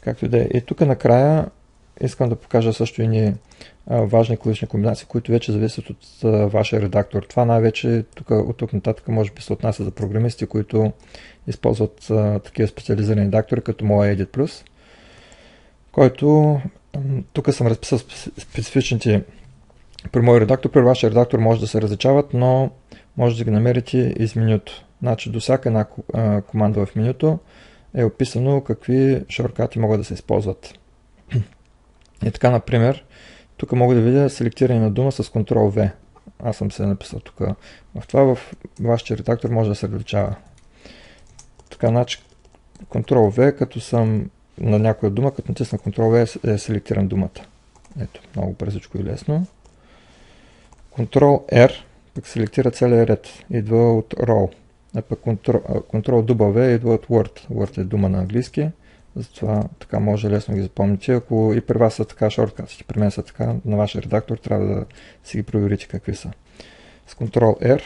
Както и да е. И тук накрая искам да покажа също едни важни клавишни комбинации, които вече зависят от вашия редактор. Това най-вече от тук нататък може би се отнася за програмисти, които използват такива специализирани редактори, като моя Edit Plus, който тук съм разписал специфичните при мой редактор. При вашия редактор може да се различават, но може да ги намерите из менюто. Значи до всяка една команда в менюто е описано какви шорткати могат да се използват. И така, например, тук мога да видя селектиране на дума с Ctrl-V. Аз съм се написал тук. В това в вашия редактор може да се различава. Така, значи Ctrl-V, като съм на някоя дума, като натисна Ctrl-V е селектиран думата. Ето, много бързичко и лесно. Ctrl-R пък селектира целият ред. Идва от Row. А пък Ctrl-W идва от Word. Word е дума на английски. Затова така може лесно ги запомните. Ако и при вас са така шорткатите, при мен са така, на вашия редактор трябва да си ги проверите какви са. С Ctrl-R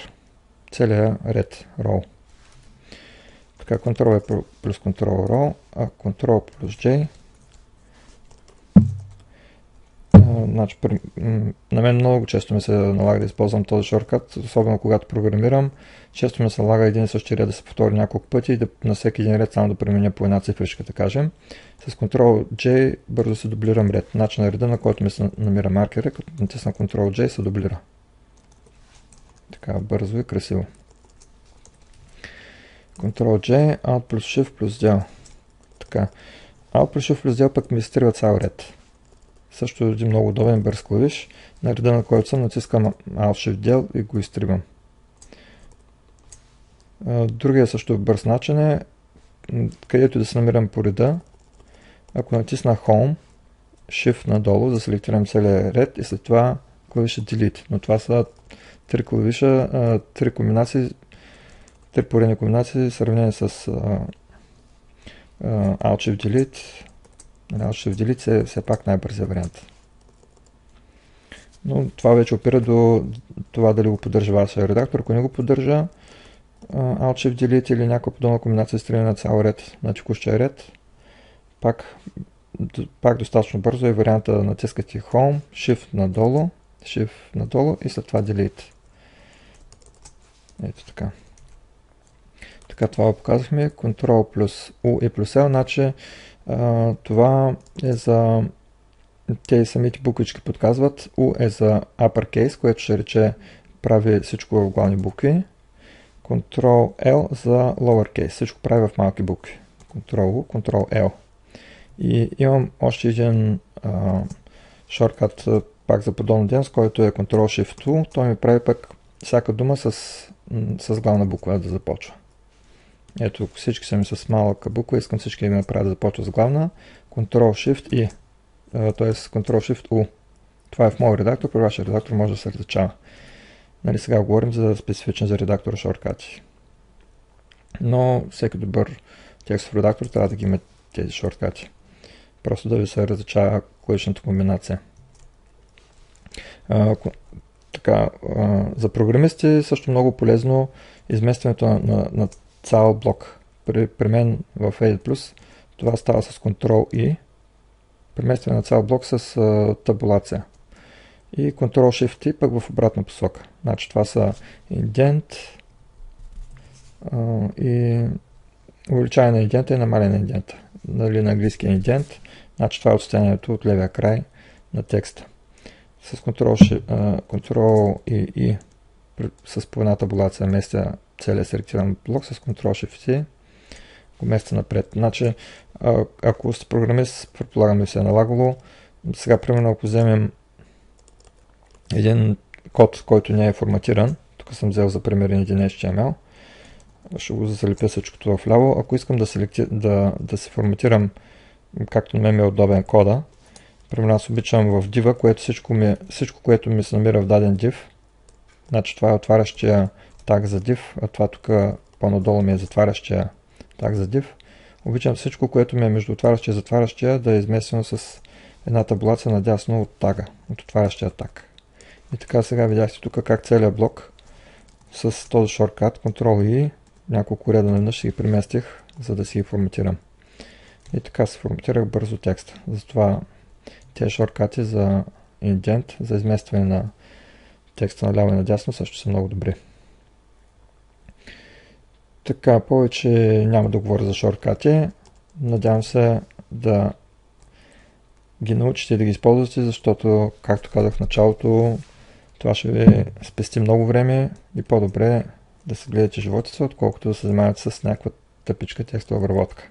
целият ред, Row. Така, Ctrl-V плюс Ctrl-Row, а Ctrl плюс J. Значи, на мен много често ми се налага да използвам този шорткат, особено когато програмирам. Често ми се налага един и същи ред да се повтори няколко пъти и на всеки един ред само да променя по една цифричка, да кажем. С Ctrl-J бързо се дублирам ред. Значи на реда, на който ми се намира маркера, като натисна Ctrl-J се дублира. Така бързо и красиво. Ctrl-J, Alt плюс Shift плюс Del. Така. Alt плюс Shift плюс Del пък ми изтрива цял ред. Също е един много удобен бърз клавиш. На реда, на който съм, натискам Alt-Shift-Del и го изтривам. Другия също бърз начин е, където да се намирам по реда. Ако натисна Home, Shift надолу, да селектирам целия ред и след това клавиша Delete. Но това са три клавиша, три поредни комбинации, сравнени с Alt-Shift-Delete. Alt-Shift-Delete е все пак най-бързия вариант. Но това вече опира до това дали го поддържа вашия редактор. Ако не го поддържа, Alt-Shift-Delete или някаква подобна комбинация с на цял ред, на текущия ред, пак достатъчно бързо е варианта да натискате Home, Shift надолу и след това Delete. Ето така. Така, това показахме. Ctrl плюс U и плюс L, значи това е за те самите буквички подказват. U е за uppercase, което ще рече прави всичко в главни букви. Ctrl-L за lowercase, всичко прави в малки букви. Ctrl-U, Ctrl-L. И имам още един шорткат пак за подобно дейност, който е Ctrl-Shift-U. Той ми прави пък всяка дума с главна буква да започва. Ето, всички са ми с малка буква, искам всички да ми направят да започва с главна. Ctrl-Shift-I, т.е. Ctrl-Shift-U. Това е в моят редактор, при вашия редактор може да се различава. Нали, сега говорим за специфичен за редактора шорткати. Но всеки добър текстов редактор трябва да ги има тези шорткати. Просто да ви се различава клавишната комбинация. За програмисти също много полезно изместването на цял блок. При мен в Edit+, това става с Ctrl-I, преместване на цял блок с табулация. И Ctrl-Shift-T пък в обратна посока. Значи това са индент и увеличаване на индента и намаляне на индента. Нали, на английски индент, значи това е отстоянието от левия край на текста. С Ctrl-I с по една табулация местя целият селектиран блок, с Ctrl-Shift-T го местя напред. Значи, ако сте програмист, предполагам да се е налагало. Сега, примерно, ако вземем един код, който не е форматиран, тук съм взел за пример един HTML, ще го залепя всичкото в ляво. Ако искам да се форматирам, както на мен ми е удобен кода, примерно аз обичам в div, което всичко, което ми се намира в даден div, значи това е отварящия таг за div, а това тук по-надолу ми е затварящия таг за div. Обичам всичко, което ми е между отварящия и затварящия, да е изместено с една табулация надясно от тага, от отварящия таг. И така сега видяхте тук как целият блок с този шорткат Ctrl-I няколко реда наведнъж си ги преместих, за да си ги форматирам. И така се форматирах бързо текста. Затова тези шорткати за индент, за изместване на текста наляво и надясно също са много добри. Така, повече няма да говоря за шорткати. Надявам се да ги научите и да ги използвате, защото, както казах в началото, това ще ви спести много време и по-добре да се гледате животица, отколкото да се занимавате с някаква тъпичка текстова обработка.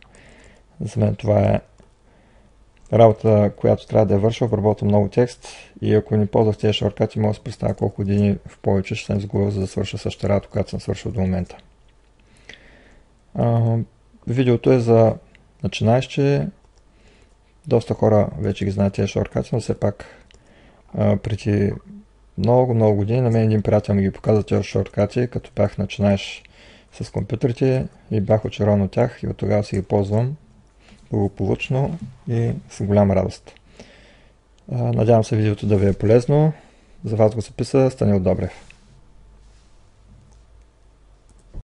За мен това е работа, която трябва да я върша, обработвам много текст и ако не ползвах тези шорткати, мога да се представя колко години в повече ще съм изгубил, за да свърша същата работа, която съм свършил до момента. Видеото е за начинаещи. Доста хора вече ги знаят тези шорткати, но все пак преди много години на мен един приятел ми ги показа тези шорткати, като бях начинаещ с компютрите и бях очарован от тях и от тогава си ги ползвам благополучно и с голяма радост. Надявам се видеото да ви е полезно. За вас го записа Станил Добрев.